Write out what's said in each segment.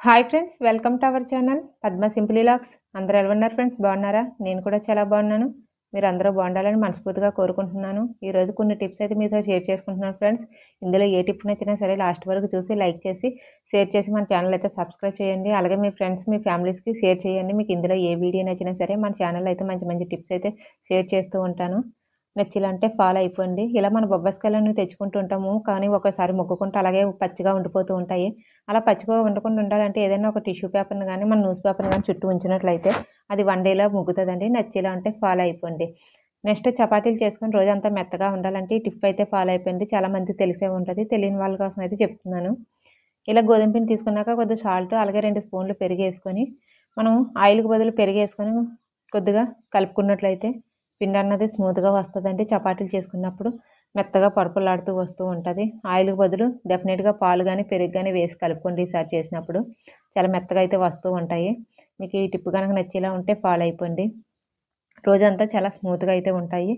Hi friends, welcome to our channel Padma simply vlogs. అందరూ ఎలా ఉన్నారు ఫ్రెండ్స్? బాగున్నారా? నేను కూడా చాలా బాగున్నాను. మీరు అందరూ బాగుండాలని మనస్ఫూర్తిగా కోరుకుంటున్నాను. ఈరోజు కొన్ని టిప్స్ అయితే మీతో షేర్ చేసుకుంటున్నాను ఫ్రెండ్స్. ఇందులో ఏ టిప్ నచ్చినా సరే లాస్ట్ వరకు చూసి లైక్ చేసి షేర్ చేసి మన ఛానల్ అయితే సబ్స్క్రైబ్ చేయండి. అలాగే మీ ఫ్రెండ్స్ మీ ఫ్యామిలీస్కి షేర్ చేయండి. మీకు ఇందులో ఏ వీడియో నచ్చినా సరే మన ఛానల్ అయితే మంచి మంచి టిప్స్ అయితే షేర్ చేస్తూ ఉంటాను. నచ్చిలంటే ఫాలో అయిపోండి. ఇలా మన బొబ్బస్కాయలను తెచ్చుకుంటూ ఉంటాము. కానీ ఒకసారి మొక్కుకుంటే అలాగే పచ్చిగా ఉండిపోతూ ఉంటాయి. అలా పచ్చిగా ఉండకుండా ఉండాలంటే ఏదైనా ఒక టిష్యూ పేపర్‌ని గానీ, మన న్యూస్ పేపర్‌ని గానీ చుట్టూ ఉంచినట్లయితే అది 1 డేలో ముగ్గుతదండి. నచ్చేలా అంటే ఫాలో అయిపోండి. నెక్స్ట్ చపాతీలు చేసుకొని రోజంతా మెత్తగా ఉండాలంటే ఈ టిప్ అయితే ఫాలో అయిపోండి. చాలా మందికి తెలిసే ఉంటది. తెలియని వాళ్ళ కోసం అయితే చెప్తున్నాను. ఇలా గోధుమ పిండి తీసుకున్నాక కొద్దిగా సాల్ట్ అలాగే 2 స్పూన్లు పెరుగేసుకొని, మనం ఆయిల్‌కి బదులు పెరుగేసుకొని కొద్దిగా కలుపుకున్నట్లయితే పిండన్నది స్మూత్‌గా వస్తదండి. చపాతీలు చేసుకున్నప్పుడు మెత్తగా పలుకులాడుతూ వస్తూ ఉంటది. ఆయిల్‌కి బదులు డెఫినిట్‌గా పాలు గాని, పెరుగు గాని వేసి కలుపుకోండి ఈసారి చేసినప్పుడు. చాలా మెత్తగా అయితే వస్తూ ఉంటాయి. మీకు ఈ టిప్ గనక నచ్చేలా ఉంటే ఫాలో అయిపోండి. రోజంతా చాలా స్మూత్‌గా అయితే ఉంటాయి.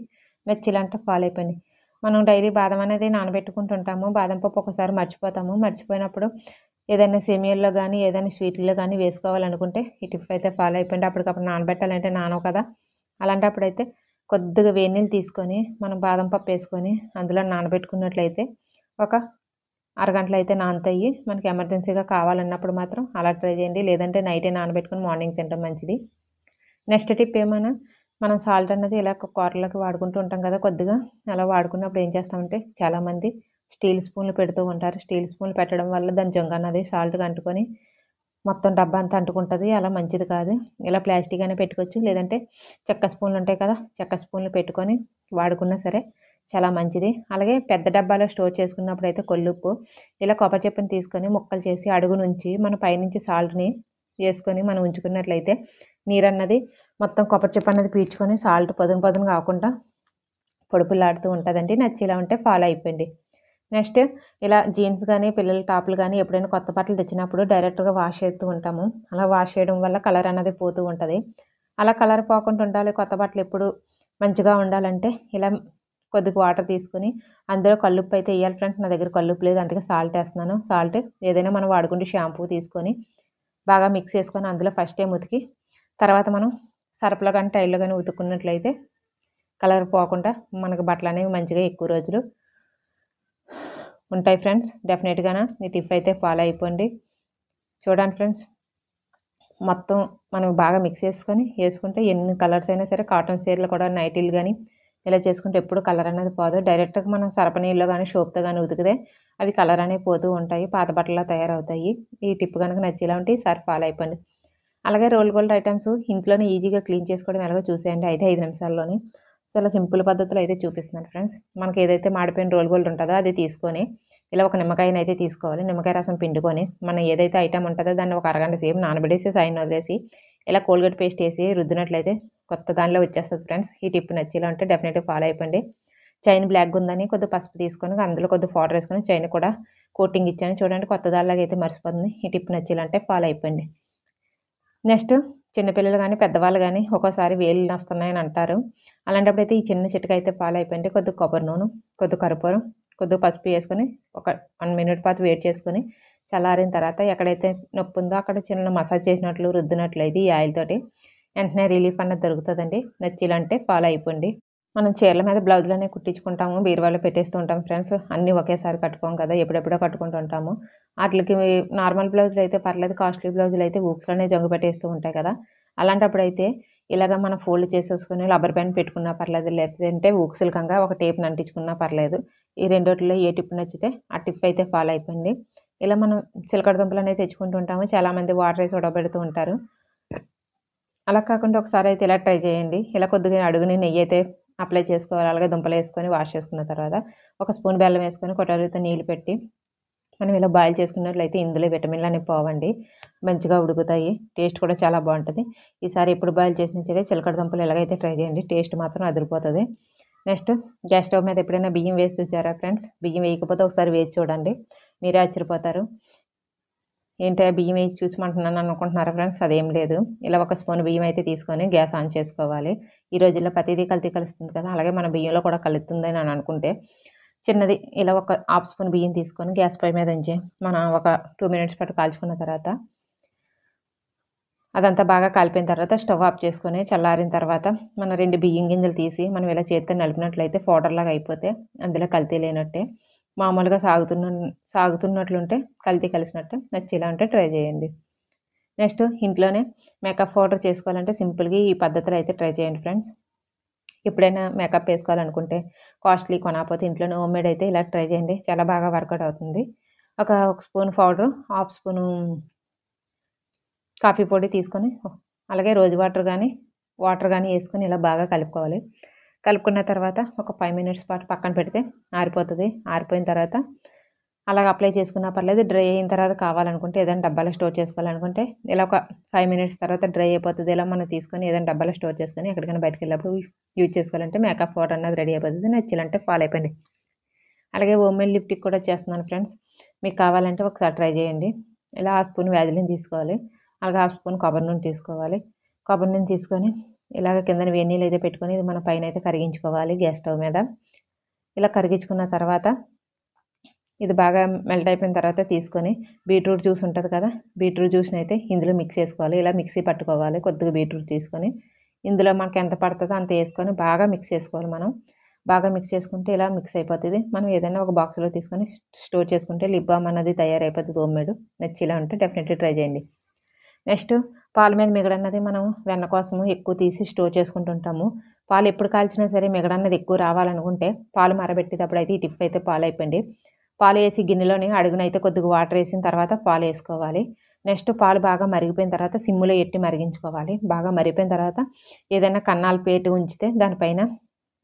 నచ్చేలా అంటే ఫాలో అయిపోండి. మనం డైలీ బాదం అనేది నానబెట్టుకుంటుంటాము. బాదం పప్పు ఒక్కోసారి మర్చిపోతాము. మర్చిపోయినప్పుడు ఏదైనా సేమియాల్లో గానీ, ఏదైనా స్వీట్‌ల్లో గానీ వేసుకోవాలనుకుంటే ఈ టిప్ అయితే ఫాలో అయిపోండి. అప్పటికప్పుడు నానబెట్టాలంటే నానవు కదా! అలాంటప్పుడైతే కొద్దిగా వేడి నీళ్ళు తీసుకొని, మనం బాదం పప్పు ఏసుకొని అందులో నానబెట్టుకున్నట్లయితే ఒక అరగంటలో అయితే నానుతాయి. మనకి ఎమర్జెన్సీగా కావాలన్నప్పుడు మాత్రం అలా ట్రై చేయండి. లేదంటే నైటే నానబెట్టుకొని మార్నింగ్ తినడం మంచిది. నెక్స్ట్ టిప్ ఏమన్నా మనం సాల్ట్ అన్నది ఇలా కూరలోకి వాడుకుంటూ ఉంటాం కదా! కొద్దిగా అలా వాడుకున్నప్పుడు ఏం చేస్తామంటే చాలామంది స్టీల్ స్పూన్‌లు పెడుతూ ఉంటారు. స్టీల్ స్పూన్‌లు పెట్టడం వల్ల దాని జొంగన్నది సాల్ట్‌కి అంటుకొని మొత్తం డబ్బా అంతా అంటుకుంటది. అలా మంచిది కాదు. ఇలా ప్లాస్టిక్ అయినా పెట్టుకోవచ్చు. లేదంటే చెక్క స్పూన్‌లు ఉంటాయి కదా! చెక్క స్పూన్‌లు పెట్టుకొని వాడుకున్నా సరే చాలా మంచిది. అలాగే పెద్ద డబ్బాలో స్టోర్ చేసుకున్నప్పుడైతే కల్లుప్పు ఇలా కొబ్బరి చిప్పని తీసుకొని ముక్కలు చేసి అడుగు నుంచి మన పైనుంచి సాల్ట్‌ని ఏసుకొని మనం ఉంచుకున్నట్లయితే నీరన్నది మొత్తం కొబ్బరి చిప్ప అన్నది పీల్చుకొని సాల్ట్ పదును పదును కాకుండా పొడిపుల్లాడుతూ ఉంటదండి. నచ్చేలా ఉంటే ఫాలో అయిపోండి. నెక్స్ట్ ఇలా జీన్స్ గానీ, పిల్లల టాపులు గానీ ఎప్పుడైనా కొత్త బట్టలు తెచ్చినప్పుడు డైరెక్ట్‌గా వాష్ చేస్తూ ఉంటాము. అలా వాష్ చేయడం వల్ల కలర్ అన్నది పోతూ ఉంటది. అలా కలర్ పోకుండా ఉండాలి, కొత్త బట్టలు ఎప్పుడు మంచిగా ఉండాలంటే ఇలా కొద్దిగా వాటర్ తీసుకొని అందులో కల్లుప్పు అయితే ఎయ్యాలి ఫ్రెండ్స్. నా దగ్గర కల్లుప్పు లేదు. అందుకే సాల్ట్ ఏస్తున్నాను. సాల్ట్ ఏదైనా మనం వాడుకుంటే షాంపూ తీసుకొని బాగా మిక్స్ చేసుకొని అందులో ఫస్ట్ టైమ్ ఉతికి తర్వాత మనం సర్ఫ్‌లో గానీ, టైల్‌లో గానీ ఉతుక్కున్నట్లయితే కలర్ పోకుండా మనకు బట్టలనేవి మంచిగా ఎక్కువ రోజులు ఉంటాయి ఫ్రెండ్స్. డెఫినెట్‌గాన ఈ టిప్ అయితే ఫాలో అయిపోండి. చూడండి ఫ్రెండ్స్, మొత్తం మనం బాగా మిక్స్ చేసుకొని ఏసుకుంటే ఎన్ని కలర్స్ అయినా సరే కాటన్ చీరలు కూడా నైటీలు గానీ, ఇలా చేసుకుంటే ఎప్పుడు కలర్ అనేది పోదు. డైరెక్ట్‌గా మనం సరప నీళ్ళలో గానీ, సోప్‌తో గానీ ఉతికితే అవి కలర్ అనేవి పోతూ ఉంటాయి. పాత బట్టల్లా తయారవుతాయి. ఈ టిప్ గనుక నచ్చేలా ఉంటే ఈసారి ఫాలో అయిపోండి. అలాగే రోల్ గోల్డ్ ఐటెమ్స్ ఇంట్లోనే ఈజీగా క్లీన్ చేసుకోవడం ఎలాగో చూసేయండి. 5 నిమిషాల్లోనే. చాలా సింపుల్ పద్ధతిలో అయితే చూపిస్తున్నాను ఫ్రెండ్స్. మనకి ఏదైతే మాడిపోయిన రోల్ గోల్డ్ ఉంటదో అది తీసుకొని ఇలా ఒక నిమ్మకాయనైతే తీసుకోవాలి. నిమ్మకాయ రసం పిండుకొని మనం ఏదైతే ఐటెమ్ ఉంటదో దాన్ని ఒక అరగంట సేపు నానబెట్టేసి సైడ్న వదిలేసి ఇలా కోల్గేట్ పేస్ట్ ఏసి రుద్దినట్లయితే కొత్త దానిలో వచ్చేస్తది ఫ్రెండ్స్. ఈ టిప్ నచ్చేలా ఉంటే డెఫినెట్‌గా ఫాలో అయిపోండి. చైన్ బ్లాక్‌గా ఉందని కొద్దిగా పసుపు తీసుకొని అందులో కొద్దిగా పౌడర్ ఏసుకొని చైన్ కూడా కోటింగ్ ఇచ్చాను. చూడండి కొత్త దానిలాగా అయితే మర్చిపోతుంది. ఈ టిప్ నచ్చేలా అంటే ఫాలో అయిపోండి. నెక్స్ట్ చిన్నపిల్లలు గానీ, పెద్దవాళ్ళు గానీ ఒక్కోసారి వేళ్ళు నస్తున్నాయని అంటారు. అలాంటప్పుడైతే ఈ చిన్న చిట్కా అయితే ఫాలో అయిపోండి. కొద్దిగా కొబ్బరి నూనె, కొద్దిగా కర్పూరం, కొద్దిగా పసుపు ఏసుకొని ఒక 1 మినిట్ పాటు వేడి చేసుకొని చల్లారిన తర్వాత ఎక్కడైతే నొప్పుందో అక్కడ చిన్న మసాజ్ చేసినట్లు రుద్దినట్లయితే ఈ ఆయిల్ తోటి వెంటనే రిలీఫ్ అన్నది దొరుకుతదండి. నచ్చేలాంటే ఫాలో అయిపోండి. మనం చీరల మీద బ్లౌజులనేవి కుట్టించుకుంటాము. బీరువాలో పెట్టేస్తూ ఉంటాం ఫ్రెండ్స్. అన్నీ ఒకేసారి కట్టుకోం కదా! ఎప్పుడెప్పుడో కట్టుకుంటూ ఉంటాము. ఆటిలకి నార్మల్ బ్లౌజులయితే పర్లేదు. కాస్ట్‌లీ బ్లౌజులయితే హూక్స్‌లోనే జంగు పెట్టేస్తూ ఉంటాయి కదా! అలాంటప్పుడైతే ఇలాగ మనం ఫోల్డ్ చేసేసుకొని రబ్బర్ బ్యాండ్ పెట్టుకున్నా పర్లేదు. లేదంటే హూక్స్‌లకంగా ఒక టేప్‌ని అంటించుకున్నా పర్లేదు. ఈ రెండిట్లో ఏ టిప్ నచ్చితే ఆ టిప్ అయితే ఫాలో అయిపోండి. ఇలా మనం చిలకడ దుంపలనేవి తెచ్చుకుంటూ ఉంటాము. చాలామంది వాటర్ ఏసి ఉడకబెడుతూ ఉంటారు. అలా కాకుండా ఒకసారైతే ఇలా ట్రై చేయండి. ఇలా కొద్దిగా అడుగున నెయ్యయితే అప్లై చేసుకోవాలి. అలాగే దుంపలేసుకొని వాష్ చేసుకున్న తర్వాత ఒక స్పూన్ బెల్లం వేసుకొని కొటరితో నీళ్లు పెట్టి మనం ఇలా బాయిల్ చేసుకున్నట్లయితే ఇందులో విటమిన్‌లనేవి పోవండి. మంచిగా ఉడుకుతాయి. టేస్ట్ కూడా చాలా బావుంటది. ఈసారి ఎప్పుడు బాయిల్ చేసినా సరే చిలకడ దుంపలు ఇలాగైతే ట్రై చేయండి. టేస్ట్ మాత్రం అదిరిపోతది. నెక్స్ట్ గ్యాస్ స్టవ్ మీద ఎప్పుడైనా బియ్యం వేసి చూసారా ఫ్రెండ్స్? బియ్యం వేయకపోతే ఒకసారి వేసి చూడండి. మీరే ఆశ్చర్యపోతారు. ఏంటే బియ్యం వేసి చూసమంటున్నాను అనుకుంటున్నారా ఫ్రెండ్స్? అదేం లేదు. ఇలా ఒక స్పూన్ బియ్యం అయితే తీసుకొని గ్యాస్ ఆన్ చేసుకోవాలి. ఈ రోజుల్లో ప్రతీదీ కల్తీ కలుస్తుంది కదా! అలాగే మన బియ్యంలో కూడా కలుతుందని అని అనుకుంటే చిన్నది ఇలా ఒక హాఫ్ స్పూన్ బియ్యం తీసుకొని గ్యాస్ పొయ్యి మీద ఉంచి మనం ఒక 2 మినిట్స్ పాటు కాల్చుకున్న తర్వాత అదంతా బాగా కలిపిన తర్వాత స్టవ్ ఆఫ్ చేసుకొని చల్లారిన తర్వాత మన 2 బియ్యం గింజలు తీసి మనం ఇలా చేత్తో నలిపినట్లయితే పౌడర్‌లాగా అయిపోతే అందులో కల్తీ లేనట్టే. మామూలుగా సాగుతున్నట్లుంటే కల్తీ కలిసినట్టు. నచ్చేలా ఉంటే ట్రై చేయండి. నెక్స్ట్ ఇంట్లోనే మేకప్ పౌడర్ చేసుకోవాలంటే సింపుల్‌గా ఈ పద్ధతిలో అయితే ట్రై చేయండి ఫ్రెండ్స్. ఎప్పుడైనా మేకప్ వేసుకోవాలనుకుంటే కాస్ట్లీ కొనకపోతే ఇంట్లోనే హోమ్‌మేడ్ అయితే ఇలా ట్రై చేయండి. చాలా బాగా వర్కౌట్ అవుతుంది. ఒక spoon powder, half spoon coffee పొడి తీసుకొని అలాగే రోజ్ వాటర్ గానీ యేసుకొని ఇలా బాగా కలుపుకోవాలి. కలుపుకున్న తర్వాత ఒక 5 మినిట్స్ పాటు పక్కన పెడితే ఆరిపోతది. ఆరిపోయిన తర్వాత అలాగ అప్లై చేసుకున్నా పర్లేదు. డ్రై అయిన తర్వాత కావాలనుకుంటే ఏదైనా డబ్బాలో స్టోర్ చేసుకోవాలనుకుంటే ఇలా ఒక 5 మినిట్స్ తర్వాత డ్రై అయిపోతది. ఇలా మనం తీసుకొని ఏదైనా డబ్బాలో స్టోర్ చేసుకొని ఎక్కడికైనా బయటికెళ్ళినప్పుడు యూజ్ చేసుకోవాలంటే మేకప్ పౌడర్ అన్నది రెడీ అయిపోతది. నచ్చాలంటే ఫాలో అయిపోండి. అలాగే హోమ్‌మేడ్ లిప్‌స్టిక్ కూడా చేస్తున్నాను ఫ్రెండ్స్. మీకు కావాలంటే ఒకసారి ట్రై చేయండి. ఇలా హాఫ్ స్పూన్ వ్యాజిలిన్ తీసుకోవాలి. అలాగే హాఫ్ స్పూన్ కొబ్బరి నూనె తీసుకోవాలి. కొబ్బరి నూనె తీసుకొని ఇలాగ కిందన వేడి నీళ్ళు అయితే పెట్టుకొని ఇది మన పైన అయితే కరిగించుకోవాలి గ్యాస్ స్టవ్ మీద. ఇలా కరిగించుకున్న తర్వాత ఇది బాగా మెల్ట్ అయిపోయిన తర్వాత తీసుకొని బీట్రూట్ జ్యూస్ ఉంటది కదా! బీట్రూట్ జ్యూస్‌ని అయితే ఇందులో మిక్స్ చేసుకోవాలి. ఇలా మిక్సీ పట్టుకోవాలి. కొద్దిగా బీట్రూట్ తీసుకొని ఇందులో మనకు ఎంత పడతదో అంత యేసుకొని బాగా మిక్స్ చేసుకోవాలి మనం. బాగా మిక్స్ చేసుకుంటే ఇలా మిక్స్ అయిపోతది. మనం ఏదైనా ఒక బాక్స్‌లో తీసుకొని స్టోర్ చేసుకుంటే లిప్ బామ్ అన్నది తయారైపోతది హోమ్‌మేడ్. నచ్చేలా ఉంటే డెఫినెట్‌లీ ట్రై చేయండి. నెక్స్ట్ పాల మీద మిగడన్నది మనం వెన్న కోసము ఎక్కువ తీసి స్టోర్ చేసుకుంటుంటాము. పాలు ఎప్పుడు కాల్చినా సరే మిగడన్నది ఎక్కువ రావాలనుకుంటే పాలు మరబెట్టేటప్పుడు అయితే ఈ టిప్ అయితే ఫాలో అయిపోండి. పాలు వేసి గిన్నెలోని అడుగునైతే కొద్దిగా వాటర్ వేసిన తర్వాత పాలు వేసుకోవాలి. నెక్స్ట్ పాలు బాగా మరిగిపోయిన తర్వాత సిమ్‌లో ఎట్టి మరిగించుకోవాలి. బాగా మరిగిపోయిన తర్వాత ఏదైనా కన్నాల ప్లేట్ ఉంచితే దానిపైన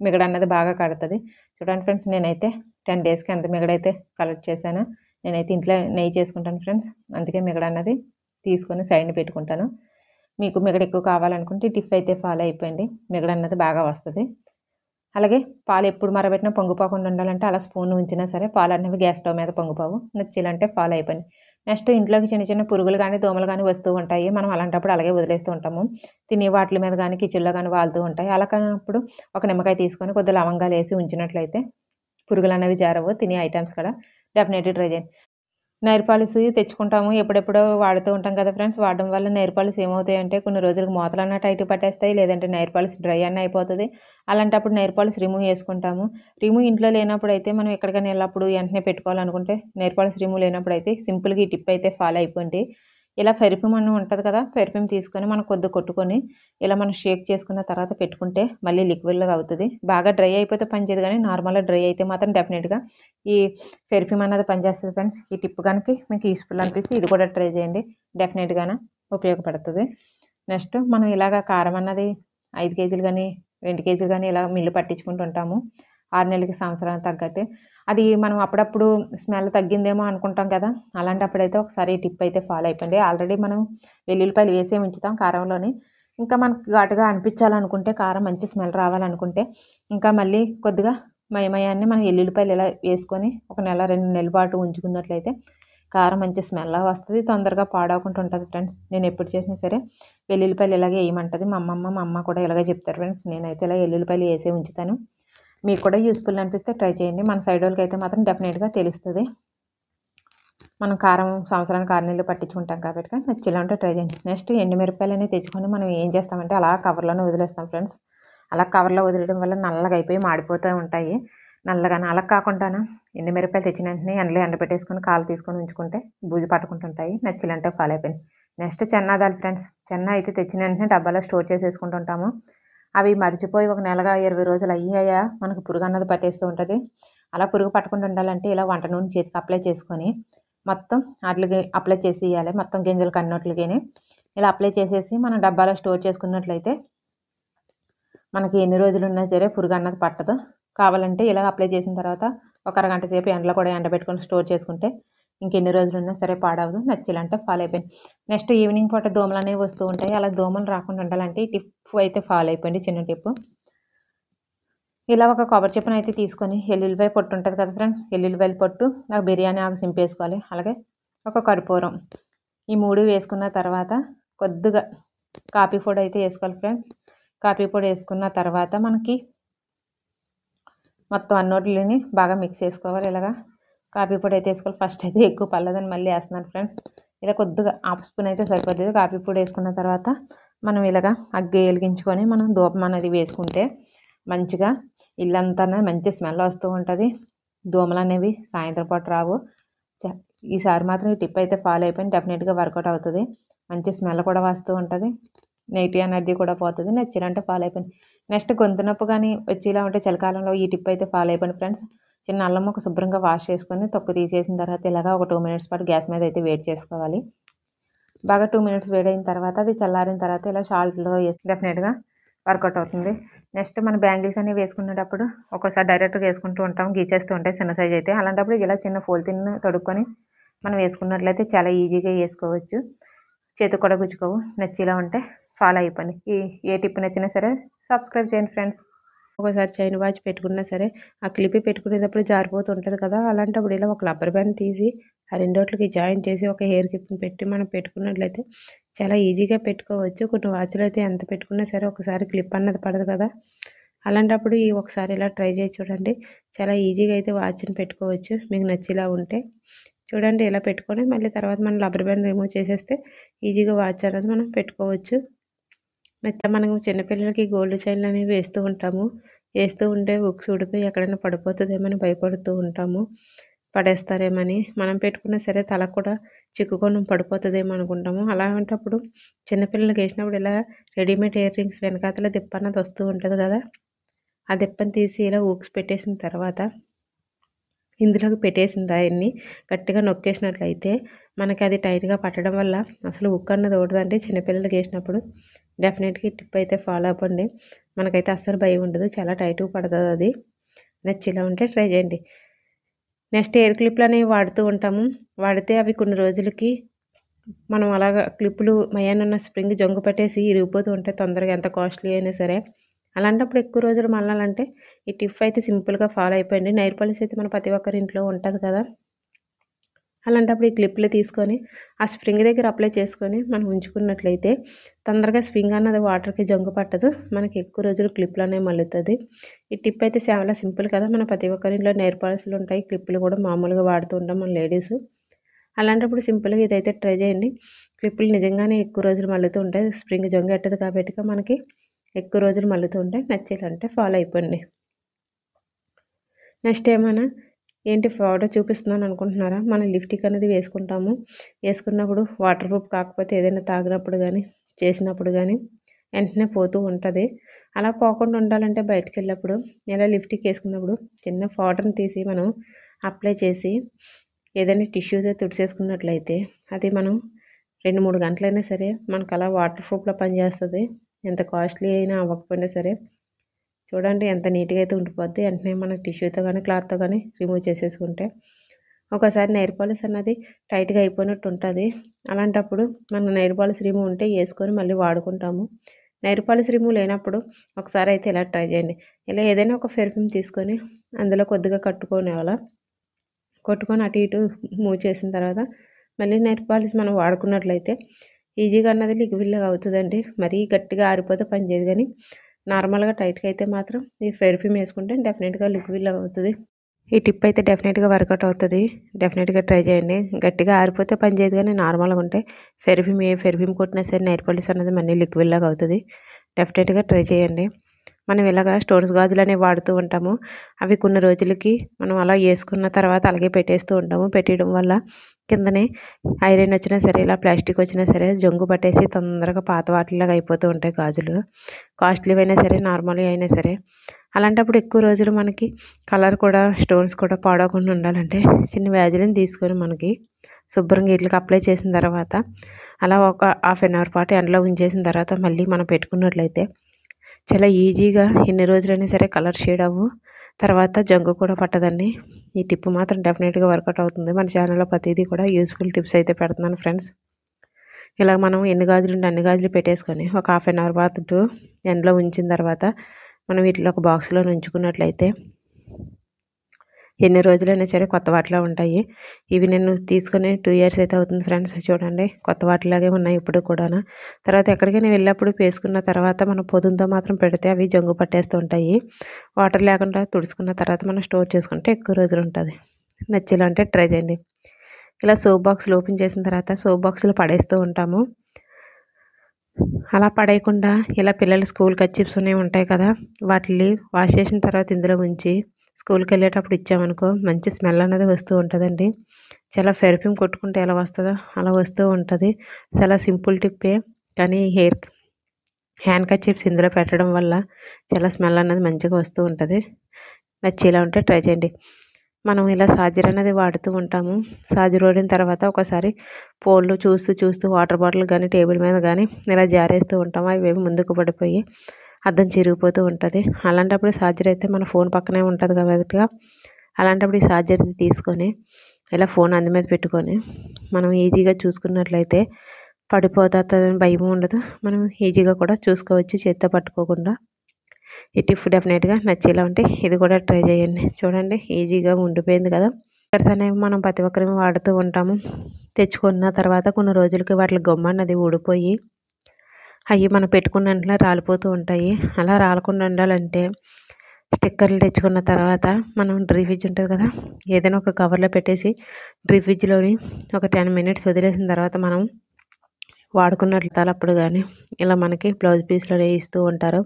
మిగడన్నది బాగా కడతది. చూడండి ఫ్రెండ్స్ నేనైతే 10 డేస్‌కి ఎంత మిగడైతే కలెక్ట్ చేశానో నేనైతే ఇంట్లో నెయ్యి చేసుకుంటాను ఫ్రెండ్స్. అందుకే మిగడన్నది తీసుకొని సైడ్‌న పెట్టుకుంటాను. మీకు మిగడ ఎక్కువ కావాలనుకుంటే ఈ టిప్ అయితే ఫాలో అయిపోయండి. మిగడన్నది బాగా వస్తది. అలాగే పాలు ఎప్పుడు మరబెట్టినా పొంగిపోకుండా ఉండాలంటే అలా స్పూన్ ఉంచినా సరే పాలనేవి గ్యాస్ స్టవ్ మీద పొంగిపోవు. నచ్చేలాంటే ఫాలో అయిపోండి. నెక్స్ట్ ఇంట్లోకి చిన్న చిన్న పురుగులు గానీ, దోమలు గానీ వస్తూ ఉంటాయి. మనం అలాంటప్పుడు అలాగే వదిలేస్తూ ఉంటాము. తినే వాటిల మీద గానీ, కిచెన్‌లో గానీ వాలుతూ ఉంటాయి. అలా కానప్పుడు ఒక నిమ్మకాయ తీసుకొని కొద్దిగా లవంగాలేసి ఉంచినట్లయితే పురుగులనేవి చేరవు. తినే ఐటెమ్స్ కూడా డెఫినెట్‌లీ ట్రై చేయండి. నెయిల్ పాలిష్ తెచ్చుకుంటాము. ఎప్పుడెప్పుడో వాడుతూ ఉంటాం కదా ఫ్రెండ్స్. వాడడం వల్ల నెయిల్ పాలిష్ ఏమవుతాయంటే కొన్ని రోజులకు మూతలన్నా టైట్‌గా పట్టేస్తాయి. లేదంటే నెయిల్ పాలిష్ డ్రై అన్నా అయిపోతది. అలాంటప్పుడు నెయిల్ పాలిష్ రిమూవ్ చేసుకుంటాము. రిమూవ్ ఇంట్లో లేనప్పుడైతే మనం ఎక్కడికైనా ఎళ్ళినప్పుడు వెంటనే పెట్టుకోవాలనుకుంటే నెయిల్ పాలిష్ రిమూవ్ లేనప్పుడైతే సింపుల్‌గా ఈ టిప్ అయితే ఫాలో అయిపోండి. ఇలా పెర్ఫ్యూమ్ అని ఉంటది కదా! పెర్ఫ్యూమ్ తీసుకొని మనం కొద్దిగా కొట్టుకొని ఇలా మనం షేక్ చేసుకున్న తర్వాత పెట్టుకుంటే మళ్ళీ లిక్విడ్‌లాగా అవుతది. బాగా డ్రై అయిపోతే పనిచేయదు గానీ నార్మల్‌గా డ్రై అయితే మాత్రం డెఫినిట్‌గా ఈ పెర్ఫ్యూమ్ అన్నది పనిచేస్తది ఫ్రెండ్స్. ఈ టిప్ గనుక మీకు యూజ్‌ఫుల్ అనిపిస్తే ఇది కూడా ట్రై చేయండి. డెఫినిట్‌గాన ఉపయోగపడుతది. నెక్స్ట్ మనం ఇలాగ కారం అన్నది 5 కేజీలు గానీ, 2 కేజీలు గానీ ఇలా మిల్లు పట్టించుకుంటూ ఉంటాము. 6 నెలలకి, సంవత్సరానికి తగ్గట్టు. అది మనం అప్పుడప్పుడు స్మెల్ తగ్గిందేమో అనుకుంటాం కదా! అలాంటప్పుడైతే ఒకసారి ఈ టిప్ అయితే ఫాలో అయిపోండి. ఆల్రెడీ మనం వెల్లుల్లిపాయలు వేసే ఉంచుతాం కారంలోని. ఇంకా మనకు ఘాటుగా అనిపించాలనుకుంటే కారం మంచి స్మెల్ రావాలనుకుంటే ఇంకా మళ్ళీ కొద్దిగా మయమయాన్ని మనం ఎల్లుల్లిపాయలు ఇలా వేసుకొని ఒక నెల, 2 నెలల పాటు ఉంచుకున్నట్లయితే కారం మంచి స్మెల్ వస్తది. తొందరగా పాడవకుండా ఉంటది ఫ్రెండ్స్. నేను ఎప్పుడు చేసినా సరే వెల్లుల్లిపాయలు ఇలాగే వేయమంటది మా అమ్మ కూడా ఇలాగే చెప్తారు ఫ్రెండ్స్. నేనైతే ఇలా ఎల్లుల్లిపాయలు వేసే ఉంచుతాను. మీకు కూడా యూజ్‌ఫుల్ అనిపిస్తే ట్రై చేయండి. మన సైడ్ వాళ్ళకైతే మాత్రం డెఫినిట్‌గా తెలుస్తది. మనం కారం సంవత్సరానికి 6 నెలలు పట్టించుకుంటాం కాబట్టి నచ్చేలా ఉంటే ట్రై చేయండి. నెక్స్ట్ ఎండుమిరపకాయలన్నీ తెచ్చుకొని మనం ఏం చేస్తామంటే అలా కవర్‌లోనే వదిలేస్తాం ఫ్రెండ్స్. అలా కవర్‌లో వదిలేయడం వల్ల నల్లగా అయిపోయి మాడిపోతూ ఉంటాయి. నల్లగాన అలా కాకుండాను ఎండుమిరపకాయలు తెచ్చిన వెంటనే ఎండలో ఎండబెట్టేసుకొని కాలు తీసుకొని ఉంచుకుంటే బూజు పట్టకుంటుంటాయి. నచ్చేలాంటే ఫాలో అయిపోయింది. నెక్స్ట్ చెన్నాదాలు ఫ్రెండ్స్. చెన్న అయితే తెచ్చిన వెంటనే డబ్బాలో స్టోర్ చేసేసుకుంటుంటాము. అవి మర్చిపోయి ఒక నెలగా 20 రోజులు అయ్యాయా మనకు పురుగు అన్నది పట్టేస్తూ ఉంటది. అలా పురుగు పట్టకుండా ఉండాలంటే ఇలా వంట నూనె చేతికి అప్లై చేసుకొని మొత్తం ఆటిలకి అప్లై చేసేయాలి. మొత్తం గింజలకి అన్నిటికిని ఇలా అప్లై చేసేసి మనం డబ్బాలో స్టోర్ చేసుకున్నట్లయితే మనకి ఎన్ని రోజులున్నా సరే పురుగు అన్నది పట్టదు. కావాలంటే ఇలా అప్లై చేసిన తర్వాత ఒక అరగంట సేపు ఎండలో కూడా ఎండబెట్టుకొని స్టోర్ చేసుకుంటే ఇంకెన్ని రోజులున్నా సరే పాడవదు. నచ్చేలాంటే ఫాలో అయిపోయింది. నెక్స్ట్ ఈవినింగ్ పూట దోమలనేవి వస్తూ ఉంటాయి. అలా దోమలు రాకుండా ఉండాలంటే ఈ టిప్ అయితే ఫాలో అయిపోయింది. చిన్న టిప్పు. ఇలా ఒక కొబ్బరి చిప్పనైతే తీసుకొని ఎల్లుల్లిపాయ పొట్టు ఉంటది కదా ఫ్రెండ్స్. ఎల్లుల్లిపాయల పొట్టు, బిర్యానీ ఆకు సింపేసుకోవాలి. అలాగే ఒక కర్పూరం. ఈ 3 వేసుకున్న తర్వాత కొద్దిగా కాఫీ పొడి అయితే వేసుకోవాలి ఫ్రెండ్స్. కాఫీ పొడి వేసుకున్న తర్వాత మనకి మొత్తం అన్నిటిని బాగా మిక్స్ చేసుకోవాలి. ఇలాగా కాఫీ పొడి అయితే వేసుకోవాలి. ఫస్ట్ అయితే ఎక్కువ పడలేదని మళ్ళీ వేస్తున్నాను ఫ్రెండ్స్. ఇలా కొద్దిగా హాఫ్ స్పూన్ అయితే సరిపోతుంది. కాఫీ పొడి వేసుకున్న తర్వాత మనం ఇలాగా అగ్గి వెలిగించుకొని మనం ధూపం అనేది వేసుకుంటే మంచిగా ఇల్లంతా మంచి స్మెల్ వస్తూ ఉంటుంది. దోమలు అనేవి సాయంత్రం పూట రావు. ఈసారి మాత్రం ఈ టిప్ అయితే ఫాలో అయిపోయింది, డెఫినెట్గా వర్కౌట్ అవుతుంది. మంచి స్మెల్ కూడా వస్తూ ఉంటుంది, నెగిటివ్ ఎనర్జీ కూడా పోతుంది. నచ్చినంటే ఫాలో అయిపోయింది. నెక్స్ట్ గొంతు నొప్పి కానీ వచ్చేలా ఉంటే చలికాలంలో ఈ టిప్ అయితే ఫాలో అయిపోయింది ఫ్రెండ్స్. చిన్న అల్లం ఒక శుభ్రంగా వాష్ చేసుకొని తొక్కు తీసేసిన తర్వాత ఇలాగా ఒక 2 మినిట్స్ పాటు గ్యాస్ మీద అయితే వేడి చేసుకోవాలి. బాగా 2 మినిట్స్ వేడైన తర్వాత అది చల్లారిన తర్వాత ఇలా సాల్ట్లో వేసి డెఫినెట్గా వర్కౌట్ అవుతుంది. నెక్స్ట్ మన బ్యాంగిల్స్ అనేవి వేసుకునేటప్పుడు ఒక్కోసారి డైరెక్ట్గా వేసుకుంటూ ఉంటాం, గీచేస్తూ ఉంటాయి చిన్న సైజ్ అయితే. అలాంటప్పుడు ఇలా చిన్న పోల్తిన్ తొడుక్కొని మనం వేసుకున్నట్లయితే చాలా ఈజీగా వేసుకోవచ్చు, చేతికి కూడా గుచ్చుకోవు. నచ్చేలా ఉంటే ఫాలో అయిపోండి. ఏ టిప్ నచ్చినా సరే సబ్స్క్రైబ్ చేయండి ఫ్రెండ్స్. ఒకసారి చైన్ వాచ్ పెట్టుకున్నా సరే ఆ క్లిప్ పెట్టుకునేటప్పుడు జారిపోతూ ఉంటుంది కదా, అలాంటప్పుడు ఇలా ఒక రబ్బర్ బ్యాండ్ తీసి ఆ రెండోట్లకి జాయిన్ చేసి ఒక హెయిర్ క్లిప్ని పెట్టి మనం పెట్టుకున్నట్లయితే చాలా ఈజీగా పెట్టుకోవచ్చు. కొన్ని వాచ్లు అయితే ఎంత పెట్టుకున్నా సరే ఒకసారి క్లిప్ అన్నది పడదు కదా, అలాంటప్పుడు ఒకసారి ఇలా ట్రై చేసి చూడండి. చాలా ఈజీగా అయితే వాచ్ని పెట్టుకోవచ్చు. మీకు నచ్చేలా ఉంటే చూడండి, ఇలా పెట్టుకొని మళ్ళీ తర్వాత మనం రబ్బర్ బ్యాండ్ రిమూవ్ చేసేస్తే ఈజీగా వాచ్ అనేది మనం పెట్టుకోవచ్చు. మనం చిన్నపిల్లలకి గోల్డ్ చైన్లు అనేవి వేస్తూ ఉంటాము. వేస్తూ ఉంటే ఉక్స్ ఊడిపోయి ఎక్కడైనా పడిపోతుందేమని భయపడుతూ ఉంటాము, పడేస్తారేమని. మనం పెట్టుకున్నా సరే తల కూడా చిక్కుకొని పడిపోతుందేమో అనుకుంటాము. అలాంటప్పుడు చిన్నపిల్లలకి వేసినప్పుడు ఇలా రెడీమేడ్ ఇయర్ రింగ్స్ వెనకాతల దిప్ప అన్నది వస్తూ ఉంటుంది కదా, ఆ దిప్పని తీసి ఇలా ఊక్స్ పెట్టేసిన తర్వాత ఇందులోకి పెట్టేసిన దాన్ని గట్టిగా నొక్కేసినట్లయితే మనకి అది టైట్గా పట్టడం వల్ల అసలు ఉక్ అన్నది ఊడదండి. చిన్నపిల్లలకి వేసినప్పుడు డెఫినెట్గా టిప్ అయితే ఫాలో అవ్వండి. మనకైతే అస్సలు భయం ఉండదు, చాలా టైట్గా పడుతుంది. అది నచ్చేలా ఉంటే ట్రై చేయండి. నెక్స్ట్ ఎయిర్ క్లిప్లు అనేవి వాడుతూ ఉంటాము. వాడితే అవి కొన్ని రోజులకి మనం అలాగా క్లిప్పులు మయానున్న స్ప్రింగ్ జంగు పట్టేసి ఇరిగిపోతూ ఉంటాయి తొందరగా, ఎంత కాస్ట్లీ అయినా సరే. అలాంటప్పుడు ఎక్కువ రోజులు మళ్ళాలంటే ఈ టిప్ అయితే సింపుల్గా ఫాలో అయిపోయింది. నెయిల్ పాలిష్ అయితే మన ప్రతి ఒక్కరి ఇంట్లో ఉంటుంది కదా, అలాంటప్పుడు ఈ క్లిప్లు తీసుకొని ఆ స్ప్రింగ్ దగ్గర అప్లై చేసుకొని మనం ఉంచుకున్నట్లయితే తొందరగా స్ప్రింగ్ అన్నది వాటర్కి జంగు పట్టదు, మనకి ఎక్కువ రోజులు క్లిప్లు అనేవి మళ్ళుతుంది. ఈ టిప్ అయితే చాలా సింపుల్ కదా, మన ప్రతి ఒక్కరింట్లో నెయిల్ పాలిష్లు ఉంటాయి, క్లిప్లు కూడా మామూలుగా వాడుతూ ఉంటాం మన లేడీస్. అలాంటప్పుడు సింపుల్గా ఇదైతే ట్రై చేయండి. క్లిప్పులు నిజంగానే ఎక్కువ రోజులు మళ్ళుతూ ఉంటాయి, స్ప్రింగ్ జంగు ఎట్టదు కాబట్టి మనకి ఎక్కువ రోజులు మళ్ళుతూ ఉంటాయి. నచ్చేయాలంటే ఫాలో అయిపోండి. నెక్స్ట్ ఏమైనా ఏంటి ఫోటో చూపిస్తున్నాను అనుకుంటున్నారా, మనం లిప్స్టిక్ అనేది వేసుకుంటాము. వేసుకున్నప్పుడు వాటర్ ప్రూఫ్ కాకపోతే ఏదైనా తాగినప్పుడు కానీ చేసినప్పుడు కానీ వెంటనే పోతూ ఉంటుంది. అలా పోకుండా ఉండాలంటే బయటకు వెళ్ళినప్పుడు ఇలా లిప్స్టిక్ వేసుకున్నప్పుడు చిన్న పౌడర్ని తీసి మనం అప్లై చేసి ఏదైనా టిష్యూతో తుడిచేసుకున్నట్లయితే అది మనం 2-3 గంటలైనా సరే మనకు అలా వాటర్ ప్రూఫ్లో పనిచేస్తుంది. ఎంత కాస్ట్లీ అయినా అవ్వకపోయినా సరే చూడండి ఎంత నీట్గా అయితే ఉండిపోద్ది. వెంటనే మన టిష్యూతో కానీ క్లాత్తో కానీ రిమూవ్ చేసేసుకుంటే. ఒకసారి నెయిల్ పాలిష్ అన్నది టైట్గా అయిపోయినట్టు ఉంటుంది, అలాంటప్పుడు మన నెయిల్ పాలిష్ రిమూవ్ ఉంటే వేసుకొని మళ్ళీ వాడుకుంటాము. నెయిల్ పాలిష్ రిమూవ్ లేనప్పుడు ఒకసారి అయితే ఇలా ట్రై చేయండి. ఇలా ఏదైనా ఒక పెర్ఫ్యూమ్ తీసుకొని అందులో కొద్దిగా కట్టుకొని అలా కొట్టుకొని అటు ఇటు మూవ్ చేసిన తర్వాత మళ్ళీ నెయిల్ పాలిష్ మనం వాడుకున్నట్లయితే ఈజీగా అన్నది లిక్విడ్లాగా అవుతుందండి. మరీ గట్టిగా ఆరిపోతే పనిచేయదు, కానీ నార్మల్గా టైట్గా అయితే మాత్రం ఈ పెర్ఫ్యూమ్ వేసుకుంటే డెఫినెట్గా లిక్విడ్లాగా అవుతుంది. ఈ టిప్ అయితే డెఫినెట్గా వర్కౌట్ అవుతుంది, డెఫినెట్గా ట్రై చేయండి. గట్టిగా ఆరిపోతే పనిచేయదు, కానీ నార్మల్గా ఉంటే ఏ పెర్ఫ్యూమ్ కొట్టినా సరే నెయిల్ పాలిష్ అనేది మళ్ళీ లిక్విడ్లాగా అవుతుంది. డెఫినెట్గా ట్రై చేయండి. మనం ఇలాగా స్టోన్స్ గాజులు అనేవి వాడుతూ ఉంటాము. అవి కొన్ని రోజులకి మనం అలా వేసుకున్న తర్వాత అలాగే పెట్టేస్తూ ఉంటాము. పెట్టేయడం వల్ల కిందనే ఐరన్ వచ్చినా సరే ఇలా ప్లాస్టిక్ వచ్చినా సరే జంగు పట్టేసి తొందరగా పాత వాటిలాగా అయిపోతూ ఉంటాయి గాజులు, కాస్ట్లీ అయినా సరే నార్మల్ అయినా సరే. అలాంటప్పుడు ఎక్కువ రోజులు మనకి కలర్ కూడా స్టోన్స్ కూడా పాడవకుండా ఉండాలంటే చిన్న వ్యాజిలిన్ తీసుకొని మనకి శుభ్రంగా వీటికి అప్లై చేసిన తర్వాత అలా ఒక హాఫ్ అన్ అవర్ పాటు ఎండలో ఉంచేసిన తర్వాత మళ్ళీ మనం పెట్టుకున్నట్లయితే చాలా ఈజీగా ఎన్ని రోజులైనా సరే కలర్ షేడ్ అవ్వు, తర్వాత జంగు కూడా పట్టదండి. ఈ టిప్ మాత్రం డెఫినెట్గా వర్కౌట్ అవుతుంది. మన ఛానల్లో ప్రతిదీ కూడా యూస్ఫుల్ టిప్స్ అయితే పెడుతున్నాను ఫ్రెండ్స్. ఇలా మనం ఎన్ని గాజులు ఉంటే అన్ని గాజులు పెట్టేసుకొని ఒక హాఫ్ అన్ అవర్ పాటు ఎండలో ఉంచిన తర్వాత మనం వీటిలో ఒక బాక్స్లో ఉంచుకున్నట్లయితే ఎన్ని రోజులైనా సరే కొత్త వాటిలా ఉంటాయి. ఇవి నేను తీసుకొని 2 ఇయర్స్ అయితే అవుతుంది ఫ్రెండ్స్. చూడండి కొత్త వాటిలాగే ఉన్నాయి ఇప్పుడు కూడా. తర్వాత ఎక్కడికైనా వెళ్ళినప్పుడు వేసుకున్న తర్వాత మనం పొదుంతో మాత్రం పెడితే అవి జంగు పట్టేస్తూ ఉంటాయి. వాటర్ లేకుండా తుడుచుకున్న తర్వాత మనం స్టోర్ చేసుకుంటే ఎక్కువ రోజులు ఉంటుంది. నచ్చేలా అంటే ట్రై చేయండి. ఇలా సోప్ బాక్స్లు ఓపెన్ చేసిన తర్వాత సోప్ బాక్స్లో పడేస్తూ ఉంటాము. అలా పడేయకుండా ఇలా పిల్లలు స్కూల్ కర్చీఫ్స్ ఉంటాయి కదా, వాటిని వాష్ చేసిన తర్వాత ఇందులో ఉంచి స్కూల్కి వెళ్ళేటప్పుడు ఇచ్చామనుకో మంచి స్మెల్ అనేది వస్తూ ఉంటుందండి. చాలా పెర్ఫ్యూమ్ కొట్టుకుంటే ఎలా వస్తుందో అలా వస్తూ ఉంటుంది. చాలా సింపుల్ టిప్పే, కానీ హ్యాండ్ కర్చీఫ్స్ ఇందులో పెట్టడం వల్ల చాలా స్మెల్ అనేది మంచిగా వస్తూ ఉంటుంది. నచ్చేలా ఉంటే ట్రై చేయండి. మనం ఇలా సాజర్ అనేది వాడుతూ ఉంటాము. సాజర్ వాడిన తర్వాత ఒకసారి ఫోన్లో చూస్తూ వాటర్ బాటిల్ కానీ టేబుల్ మీద కానీ ఇలా జారేస్తూ ఉంటాము. అవి ముందుకు పడిపోయి అద్దం చిరిగిపోతూ ఉంటుంది. అలాంటప్పుడు చార్జర్ అయితే మన ఫోన్ పక్కనే ఉంటుంది కాబట్టి అలాంటప్పుడు ఈ చార్జర్ తీసుకొని ఇలా ఫోన్ అందు మీద పెట్టుకొని మనం ఈజీగా చూసుకున్నట్లయితే పడిపోతుందని భయం ఉండదు. మనం ఈజీగా కూడా చూసుకోవచ్చు చేత్తో పట్టుకోకుండా. ఈ టిప్ డెఫినెట్గా నచ్చేలా ఉంటే ఇది కూడా ట్రై చేయండి. చూడండి ఈజీగా ఉండిపోయింది కదా. స్టిక్కర్స్ అనేవి మనం ప్రతి ఒక్కరిని వాడుతూ ఉంటాము. తెచ్చుకున్న తర్వాత కొన్ని రోజులకి వాటి గమ్మ అన్నది ఊడిపోయి అవి మనం పెట్టుకున్న వెంటనే రాలిపోతూ ఉంటాయి. అలా రాలకుండా ఉండాలంటే స్టిక్కర్లు తెచ్చుకున్న తర్వాత మనం డ్రీ ఫ్రిడ్జ్ ఉంటుంది కదా, ఏదైనా ఒక కవర్లో పెట్టేసి డ్రీ ఫ్రిడ్జ్లోని ఒక 10 మినిట్స్ వదిలేసిన తర్వాత మనం వాడుకున్నట్లప్పుడు కానీ ఇలా మనకి బ్లౌజ్ పీస్లో ఇస్తూ ఉంటారు.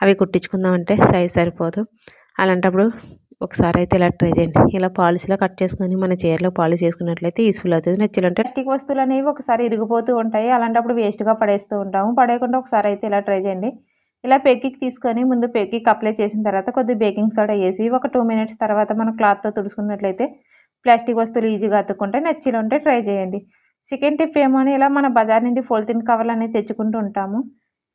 అవి కుట్టించుకుందామంటే సైజ్ సరిపోదు. అలాంటప్పుడు ఒకసారి అయితే ఇలా ట్రై చేయండి. ఇలా పాలిష్లా కట్ చేసుకొని మన చీరలో పాలిష్ చేసుకున్నట్లయితే యూస్ఫుల్ అవుతుంది. నచ్చాలంటే ప్లాస్టిక్ వస్తువులు అనేవి ఒకసారి ఇరిగిపోతూ ఉంటాయి. అలాంటప్పుడు వేస్ట్గా పడేస్తూ ఉంటాము. పడేయకుండా ఒకసారి అయితే ఇలా ట్రై చేయండి. ఇలా పెగ్గికి తీసుకొని ముందు పెగ్గికి అప్లై చేసిన తర్వాత కొద్దిగా బేకింగ్ సోడా వేసి ఒక 2 మినిట్స్ తర్వాత మనం క్లాత్తో తుడుచుకున్నట్లయితే ప్లాస్టిక్ వస్తువులు ఈజీగా అతుక్కుంటే నచ్చిలో ఉంటే ట్రై చేయండి. సెకండ్ టిప్ ఏమో అని ఇలా మన బజార్ నుండి పోలిథిన్ కవర్లు అనేవి తెచ్చుకుంటూ ఉంటాము.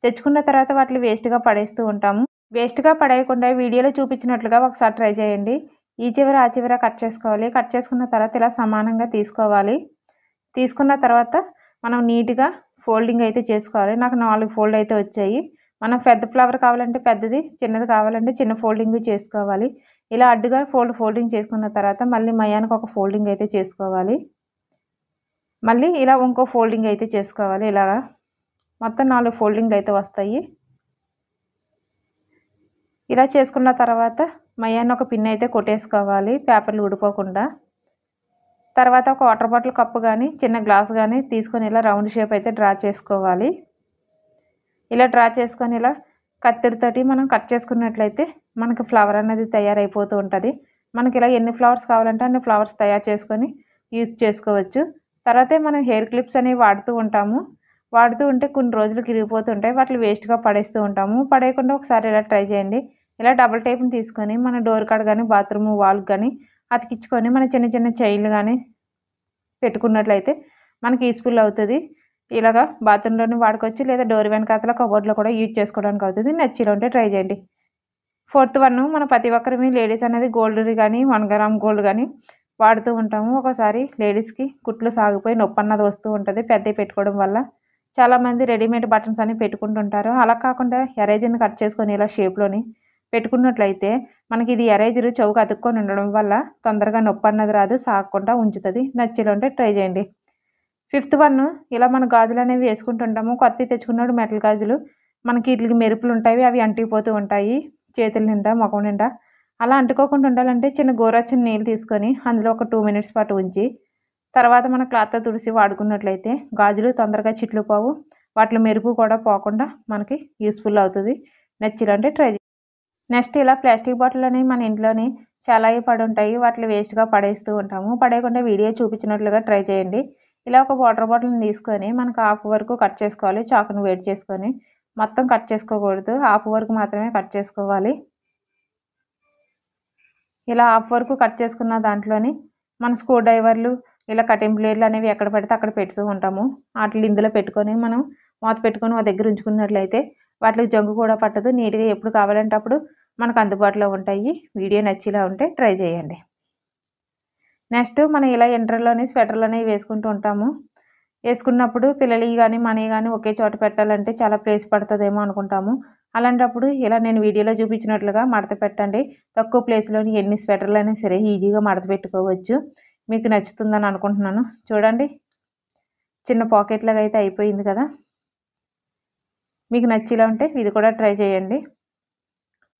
తెచ్చుకున్న తర్వాత వాటిని వేస్ట్గా పడేస్తూ ఉంటాము. వేస్ట్గా పడేయకుండా వీడియోలో చూపించినట్లుగా ఒకసారి ట్రై చేయండి. ఈ చివర ఆ చివర కట్ చేసుకోవాలి. కట్ చేసుకున్న తర్వాత ఇలా సమానంగా తీసుకోవాలి. తీసుకున్న తర్వాత మనం నీట్గా ఫోల్డింగ్ అయితే చేసుకోవాలి. నాకు 4 ఫోల్డ్ అయితే వచ్చాయి. మనం పెద్ద ఫ్లవర్ కావాలంటే పెద్దది, చిన్నది కావాలంటే చిన్న ఫోల్డింగ్ చేసుకోవాలి. ఇలా అడ్డుగా ఫోల్డింగ్ చేసుకున్న తర్వాత మళ్ళీ మయానికి ఒక ఫోల్డింగ్ అయితే చేసుకోవాలి. మళ్ళీ ఇలా ఇంకో ఫోల్డింగ్ అయితే చేసుకోవాలి. ఇలాగా మొత్తం 4 ఫోల్డింగ్లు అయితే వస్తాయి. ఇలా చేసుకున్న తర్వాత మయాన్ని ఒక పిన్ అయితే కొట్టేసుకోవాలి పేపర్లు ఊడిపోకుండా. తర్వాత ఒక వాటర్ బాటిల్ కప్పు కానీ చిన్న గ్లాస్ కానీ తీసుకొని ఇలా రౌండ్ షేప్ అయితే డ్రా చేసుకోవాలి. ఇలా డ్రా చేసుకొని ఇలా కత్తిరితోటి మనం కట్ చేసుకున్నట్లయితే మనకి ఫ్లవర్ అనేది తయారైపోతూ ఉంటుంది. మనకి ఇలా ఎన్ని ఫ్లవర్స్ కావాలంటే అన్ని ఫ్లవర్స్ తయారు చేసుకొని యూజ్ చేసుకోవచ్చు. తర్వాతే మనం హెయిర్ క్లిప్స్ అనేవి వాడుతూ ఉంటాము. వాడుతూ ఉంటే కొన్ని రోజులకు ఇరిగిపోతుంటాయి. వాటిని వేస్ట్గా పడేస్తూ ఉంటాము. పడేయకుండా ఒకసారి ఇలా ట్రై చేయండి. ఇలా డబుల్ టేప్ని తీసుకొని మన డోర్ కాడ కానీ బాత్రూమ్ వాల్కి కానీ అతికించుకొని మన చిన్న చిన్న చైన్లు కానీ పెట్టుకున్నట్లయితే మనకి యూస్ఫుల్ అవుతుంది. ఇలాగా బాత్రూంలోనే వాడుకోవచ్చు, లేదా డోర్ వెనకాతల కబోర్డ్లో కూడా యూజ్ చేసుకోవడానికి అవుతుంది. నచ్చిలో ఉంటే ట్రై చేయండి. ఫోర్త్ వన్, మన ప్రతి ఒక్కరిని లేడీస్ అనేది గోల్డ్ కానీ 1 గ్రామ్ గోల్డ్ కానీ వాడుతూ ఉంటాము. ఒకసారి లేడీస్కి కుట్లు సాగిపోయి నొప్పి అన్నది వస్తూ ఉంటుంది పెద్దవి పెట్టుకోవడం వల్ల. చాలామంది రెడీమేడ్ బటన్స్ అని పెట్టుకుంటుంటారు. అలా కాకుండా ఎరేజర్ని కట్ చేసుకొని ఇలా షేప్లోని పెట్టుకున్నట్లయితే మనకి ఇది ఎరేజర్ చౌక అతుక్కొని ఉండడం వల్ల తొందరగా నొప్పి అన్నది రాదు, సాగకుండా ఉంచుతుంది. నచ్చిలో ఉంటే ట్రై చేయండి. ఫిఫ్త్ వన్, ఇలా మన గాజులు అనేవి వేసుకుంటుంటాము. కొత్తవి తెచ్చుకున్నాడు మెటల్ గాజులు మనకి వీటికి మెరుపులు ఉంటాయి, అవి అంటిపోతూ ఉంటాయి చేతుల నిండా ముఖం నిండా. అలా అంటుకోకుండా ఉండాలంటే చిన్న గోరచ్చని నీళ్ళు తీసుకొని అందులో ఒక 2 మినిట్స్ పాటు ఉంచి తర్వాత మన క్లాత్తో తుడిసి వాడుకున్నట్లయితే గాజులు తొందరగా చిట్లు పోవు, వాటిలో మెరుపు కూడా పోకుండా మనకి యూస్ఫుల్ అవుతుంది. నచ్చిలంటే ట్రై చేయండి. నెక్స్ట్ ఇలా ప్లాస్టిక్ బాటిల్ అనేవి మన ఇంట్లోని చాలా పడి ఉంటాయి. వాటిని వేస్ట్గా పడేస్తూ ఉంటాము. పడేయకుండా వీడియో చూపించినట్లుగా ట్రై చేయండి. ఇలా ఒక వాటర్ బాటిల్ని తీసుకొని మనకు హాఫ్ వరకు కట్ చేసుకోవాలి. చాకును వేడి చేసుకొని మొత్తం కట్ చేసుకోకూడదు, హాఫ్ వరకు మాత్రమే కట్ చేసుకోవాలి. ఇలా హాఫ్ వరకు కట్ చేసుకున్న దాంట్లోని మన స్క్రూ డ్రైవర్లు ఇలా కటింగ్ బ్లేడ్లు అనేవి ఎక్కడ పడితే అక్కడ పెడుతూ ఉంటాము. వాటిని ఇందులో పెట్టుకొని మనం మూత పెట్టుకొని ఒక దగ్గర ఉంచుకున్నట్లయితే వాటికి జంగు కూడా పట్టదు. నీట్గా ఎప్పుడు కావాలంటే అప్పుడు మనకు అందుబాటులో ఉంటాయి. వీడియో నచ్చిలా ఉంటే ట్రై చేయండి. నెక్స్ట్ మనం ఇలా ఎంట్రలోని స్వెటర్లు అనేవి వేసుకుంటూ ఉంటాము. వేసుకున్నప్పుడు పిల్లలవి కానీ మనవి కానీ ఒకే చోట పెట్టాలంటే చాలా ప్లేస్ పడుతుందేమో అనుకుంటాము. అలాంటప్పుడు ఇలా నేను వీడియోలో చూపించినట్లుగా మడత పెట్టండి. తక్కువ ప్లేస్లోని ఎన్ని స్వెటర్లు అయినా సరే ఈజీగా మడత పెట్టుకోవచ్చు. మీకు నచ్చుతుందని అనుకుంటున్నాను. చూడండి చిన్న పాకెట్ లాగా అయితే అయిపోయింది కదా. మీకు నచ్చిలా ఉంటే ఇది కూడా ట్రై చేయండి.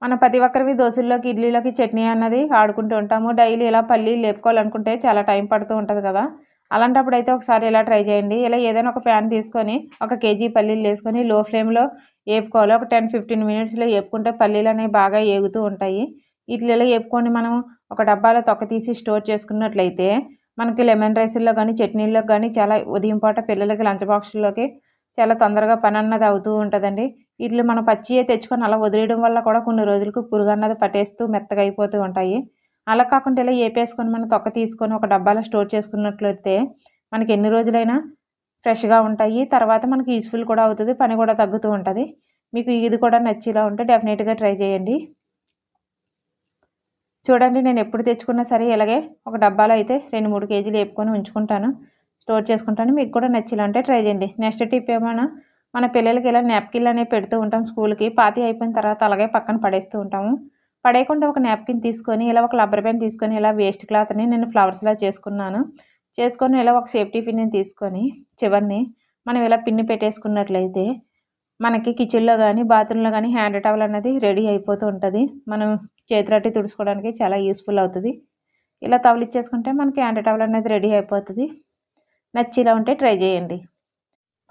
మన ప్రతి ఒక్కరివి దోశల్లోకి ఇడ్లీలోకి చట్నీ అన్నది ఆడుకుంటూ ఉంటాము. డైలీ ఇలా పల్లీలు లేపుకోవాలనుకుంటే చాలా టైం పడుతూ ఉంటుంది కదా. అలాంటప్పుడు అయితే ఒకసారి ఇలా ట్రై చేయండి. ఇలా ఏదైనా ఒక ప్యాన్ తీసుకొని 1 కేజీ పల్లీలు వేసుకొని లో ఫ్లేమ్‌లో ఏపుకోవాలి. ఒక 10-15 మినిట్స్‌లో ఏపుకుంటే పల్లీలనేవి బాగా ఏగుతూ ఉంటాయి. ఈటిలలో ఏపుకొని మనం ఒక డబ్బాలో తొక్క తీసి స్టోర్ చేసుకున్నట్లయితే మనకి లెమన్ రైస్‌ల్లో గానీ, చట్నీల్లోకి గానీ చాలా ఉదయం పూట పిల్లలకి లంచ్ బాక్స్‌ల్లోకి చాలా తొందరగా పనన్నది అవుతూ ఉంటదండి. ఈటిలో మనం పచ్చియే తెచ్చుకొని అలా వదిలేయడం వల్ల కూడా కొన్ని రోజులకు పురుగన్నది పట్టేస్తూ మెత్తగా అయిపోతూ ఉంటాయి. అలా కాకుండా ఇలా ఏపేసుకొని మనం తొక్క తీసుకొని ఒక డబ్బాలో స్టోర్ చేసుకున్నట్లయితే మనకి ఎన్ని రోజులైనా ఫ్రెష్‌గా ఉంటాయి. తర్వాత మనకి యూజ్‌ఫుల్ కూడా అవుతది. పని కూడా తగ్గుతూ ఉంటది. మీకు ఇది కూడా నచ్చేలా ఉంటే డెఫినెట్‌గా ట్రై చేయండి. చూడండి నేను ఎప్పుడు తెచ్చుకున్నా సరే ఇలాగే ఒక డబ్బాలో అయితే 2, 3 కేజీలు ఏపుకొని ఉంచుకుంటాను. స్టోర్ చేసుకుంటాను. మీకు కూడా నచ్చేలా ఉంటే ట్రై చేయండి. నెక్స్ట్ టిప్ ఏమన్నా మన పిల్లలకి ఇలా నాప్కిన్‌లు అనేవి పెడుతూ ఉంటాం స్కూల్‌కి. పాతయి అయిపోయిన తర్వాత అలాగే పక్కన పడేస్తూ ఉంటాము. పడేయకుండా ఒక నాప్కిన్ తీసుకొని ఇలా ఒక రబ్బర్ బ్యాండ్ తీసుకొని ఇలా వేస్ట్ క్లాత్‌ని నేను ఫ్లవర్స్‌లా చేసుకున్నాను. చేసుకొని ఇలా ఒక సేఫ్టీ పిన్‌ని తీసుకొని చివరని మనం ఇలా పిన్ పెట్టేసుకున్నట్లయితే మనకి కిచెన్‌లో గానీ, బాత్రూమ్‌లో గానీ హ్యాండ్ టవల్ అనేది రెడీ అయిపోతూ ఉంటది. మనం చేతులట్టి తుడుచుకోవడానికి చాలా యూజ్‌ఫుల్ అవుతది. ఇలా తవలిచ్చేసుకుంటే మనకి హ్యాండ్ టవల్ అనేది రెడీ అయిపోతది. నచ్చేలా ఉంటే ట్రై చేయండి.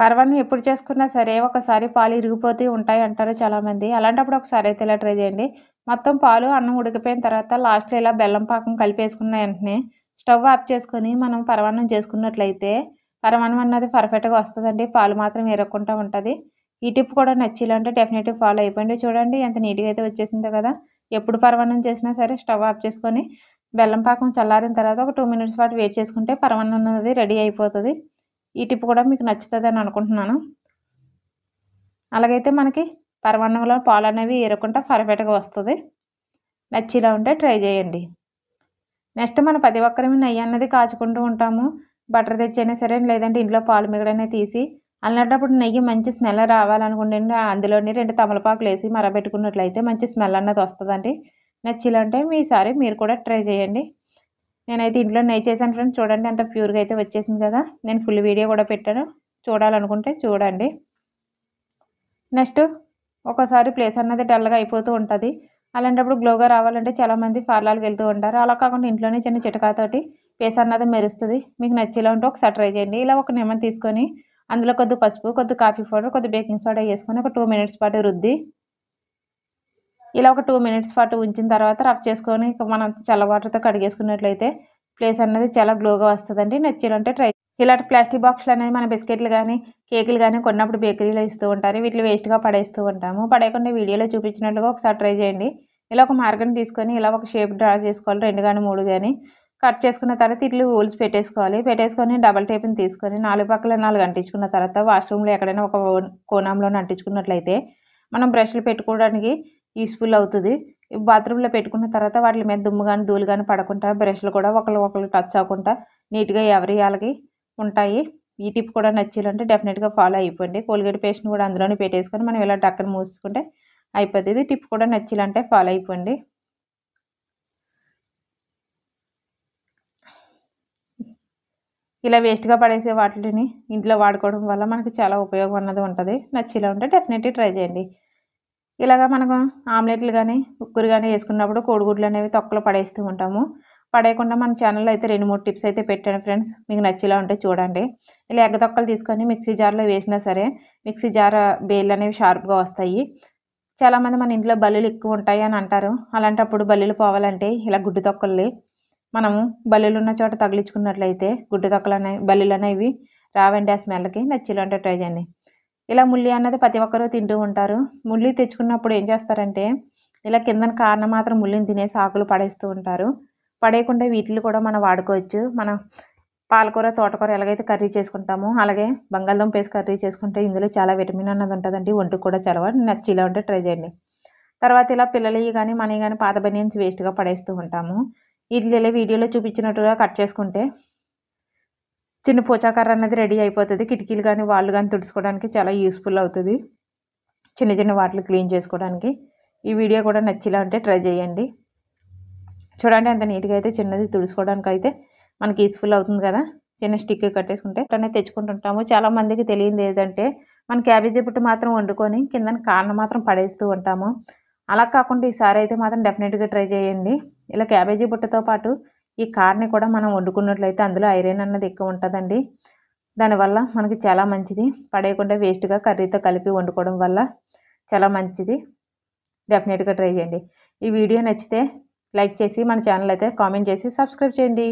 పరమాన్నం ఎప్పుడు చేసుకున్నా సరే ఒకసారి పాలు ఇరిగిపోతూ ఉంటాయి అంటారు చాలామంది. అలాంటప్పుడు ఒకసారి అయితే ఇలా ట్రై చేయండి. మొత్తం పాలు, అన్నం ఉడికిపోయిన తర్వాత లాస్ట్‌లో ఇలా బెల్లం పాకం కలిపేసుకున్న వెంటనే స్టవ్ ఆఫ్ చేసుకొని మనం పరమాన్నం చేసుకున్నట్లయితే పరమాన్నం అన్నది పర్ఫెక్ట్‌గా వస్తదండి. పాలు మాత్రం ఇరగకుండా ఉంటది. ఈ టిప్ కూడా నచ్చేలా ఉంటే డెఫినెట్‌గా ఫాలో అయిపోండి. చూడండి ఎంత నీట్‌గా అయితే వచ్చేసిందో కదా! ఎప్పుడు పరమాన్నం చేసినా సరే స్టవ్ ఆఫ్ చేసుకొని బెల్లం పాకం చల్లారిన తర్వాత ఒక 2 మినిట్స్ పాటు వెయిట్ చేసుకుంటే పరమాన్నం అనేది రెడీ అయిపోతది. ఈ టిప్ కూడా మీకు నచ్చుతదని అనుకుంటున్నాను. అలాగైతే మనకి పరమాన్నంలో పాలనేవి ఇరగకుండా పర్ఫెక్ట్‌గా వస్తది. నచ్చేలా ఉంటే ట్రై చేయండి. నెక్స్ట్ మన ప్రతి ఒక్కరం నెయ్యి అన్నది కాచుకుంటూ ఉంటాము. బటర్ తెచ్చైనా సరే లేదంటే ఇంట్లో పాలు మిగడనే తీసి అలాంటప్పుడు నెయ్యి మంచి స్మెల్ రావాలనుకుంటే అందులోని 2 తమలపాకులేసి మరబెట్టుకున్నట్లయితే మంచి స్మెల్ అన్నది వస్తదండి. నచ్చేలా ఉంటే ఈసారి మీరు కూడా ట్రై చేయండి. నేనైతే ఇంట్లో నెయ్యి చేశాను ఫ్రెండ్స్. చూడండి ఎంత ప్యూర్‌గా అయితే వచ్చేసింది కదా! నేను ఫుల్ వీడియో కూడా పెట్టాను. చూడాలనుకుంటే చూడండి. నెక్స్ట్ ఒక్కోసారి ప్లేస్ అన్నది డల్‌గా అయిపోతూ ఉంటది. అలాంటప్పుడు గ్లోగా రావాలంటే చాలామంది పార్లర్‌కెళ్తూ ఉంటారు. అలా కాకుండా ఇంట్లోనే చిన్న చిట్కాతోటి ఫేస్ అన్నది మెరుస్తది. మీకు నచ్చేలా ఉంటే ఒకసారి ట్రై చేయండి. ఇలా ఒక లెమన్ తీసుకొని అందులో కొద్ది పసుపు, కొద్ది కాఫీ పౌడర్, కొద్ది బేకింగ్ సోడా ఏసుకొని ఒక 2 మినిట్స్ పాటు రుద్ది ఇలా ఒక 2 మినిట్స్ పాటు ఉంచిన తర్వాత రఫ్ చేసుకొని ఇక మనం చల్ల వాటర్‌తో కడిగేసుకున్నట్లయితే ఫేస్ అన్నది చాలా గ్లోగా వస్తదండి. నచ్చేలా ఉంటే ట్రై ఇలాంటి ప్లాస్టిక్ బాక్స్‌లనేవి మన బిస్కెట్‌లు గానీ, కేకులు గానీ కొన్నప్పుడు బేకరీలో ఇస్తూ ఉంటారు. వీటిని వేస్ట్‌గా పడేస్తూ ఉంటాము. పడేయకుండా వీడియోలో చూపించినట్లుగా ఒకసారి ట్రై చేయండి. ఇలా ఒక మార్కర్‌ని తీసుకొని ఇలా ఒక షేప్ డ్రా చేసుకోవాలి. 2 గానీ, 3 గానీ కట్ చేసుకున్న తర్వాత ఇట్లా హోల్స్ పెట్టేసుకోవాలి. పెట్టేసుకొని డబుల్ టేప్‌ని తీసుకొని 4 పక్కల 4 అంటించుకున్న తర్వాత వాష్‌రూమ్‌లో ఎక్కడైనా ఒక కోణంలోనే అంటించుకున్నట్లయితే మనం బ్రష్‌లు పెట్టుకోవడానికి యూజ్‌ఫుల్ అవుతది. బాత్రూమ్‌లో పెట్టుకున్న తర్వాత వాటి మీద దుమ్ము గానీ, ధూళి గానీ పడకుండా బ్రష్‌లు కూడా ఒకళ్ళు టచ్ అవ్వకుండా నీట్‌గా ఎవరియి ఆళ్ళకి ఉంటాయి. ఈ టిప్ కూడా నచ్చేలాంటే డెఫినిట్‌గా ఫాలో అయిపోండి. కోల్గేట్ పేస్ట్‌ని కూడా అందులోనే పెట్టేసుకొని మనం ఇలా టక్కన మూసేసుకుంటే అయిపోతది. టిప్ కూడా నచ్చేలాంటే ఫాలో అయిపోండి. ఇలా వేస్ట్‌గా పడేసే వాటిలిని ఇంట్లో వాడుకోవడం వల్ల మనకి చాలా ఉపయోగం అన్నది ఉంటది. నచ్చేలా ఉంటే డెఫినెట్‌లీ ట్రై చేయండి. ఇలాగ మనము ఆమ్లెట్‌లు గానీ, ఉక్కురు గానీ యేసుకున్నప్పుడు కోడిగుడ్లనేవి తొక్కలో పడేస్తూ ఉంటాము. పడేయకుండా మన ఛానెల్‌లో అయితే 2, 3 టిప్స్ అయితే పెట్టాను ఫ్రెండ్స్. మీకు నచ్చేలా ఉంటే చూడండి. ఇలా ఎగ్గ తొక్కలు తీసుకొని మిక్సీ జార్‌లో వేసినా సరే మిక్సీ జార్ బేర్లనేవి షార్ప్‌గా వస్తాయి. చాలామంది మన ఇంట్లో బల్లులు ఎక్కువ ఉంటాయి అని అంటారు. అలాంటప్పుడు బల్లులు పోవాలంటే ఇలా గుడ్డు తొక్కల్ని మనము బల్లులున్న చోట తగిలించుకున్నట్లయితే గుడ్డు తొక్కలనేవి బల్లులనేవి రావండి ఆ స్మెల్‌కి. నచ్చేలా ఉంటే ట్రై చేయండి. ఇలా ముల్లి అన్నది ప్రతి ఒక్కరు తింటూ ఉంటారు. ముల్లి తెచ్చుకున్నప్పుడు ఏం చేస్తారంటే, ఇలా కిందన కాడన మాత్రం ముల్లిని తినేసి ఆకులు పడేస్తూ ఉంటారు. పడేయకుండా వీటిని కూడా మనం వాడుకోవచ్చు. మనం పాలకూర, తోటకూర ఎలాగైతే కర్రీ చేసుకుంటామో, అలాగే బంగాళదుంప వేసి కర్రీ చేసుకుంటే ఇందులో చాలా విటమిన్ అన్నది ఉంటదండి. ఒంటికి కూడా చలవ. నచ్చేలా ఉంటే ట్రై చేయండి. తర్వాత ఇలా పిల్లలయి గానీ, మనయి గానీ పాత బనియన్స్ వేస్ట్‌గా పడేస్తూ ఉంటాము. ఈటిని ఇలా వీడియోలో చూపించినట్టుగా కట్ చేసుకుంటే చిన్న పోచాకర్ర అన్నది రెడీ అయిపోతది. కిటికీలు గానీ, వాల్లు గానీ తుడుచుకోవడానికి చాలా యూజ్‌ఫుల్ అవుతది. చిన్న చిన్న వాటిని క్లీన్ చేసుకోవడానికి. ఈ వీడియో కూడా నచ్చేలా ఉంటే ట్రై చేయండి. చూడండి ఎంత నీట్‌గా అయితే చిన్నది తుడుచుకోవడానికైతే మనకి యూజ్‌ఫుల్ అవుతుంది కదా! చిన్న స్టిక్ కట్టేసుకుంటే అనేది తెచ్చుకుంటుంటాము. చాలా మందికి తెలియనిది ఏదంటే మన క్యాబేజీ పుట్టు మాత్రం వండుకొని కిందన కాడన మాత్రం పడేస్తూ ఉంటాము. అలా కాకుండా ఈసారి అయితే మాత్రం డెఫినిట్‌గా ట్రై చేయండి. ఇలా క్యాబేజీ బుట్టతో పాటు ఈ కాడని కూడా మనం వండుకున్నట్లయితే అందులో ఐరన్ అన్నది ఎక్కువ ఉంటుందండి. దానివల్ల మనకి చాలా మంచిది. పడేయకుండా వేస్ట్గా కర్రీతో కలిపి వండుకోవడం వల్ల చాలా మంచిది. డెఫినెట్గా ట్రై చేయండి. ఈ వీడియో నచ్చితే లైక్ చేసి మన ఛానల్ అయితే కామెంట్ చేసి సబ్స్క్రైబ్ చేయండి.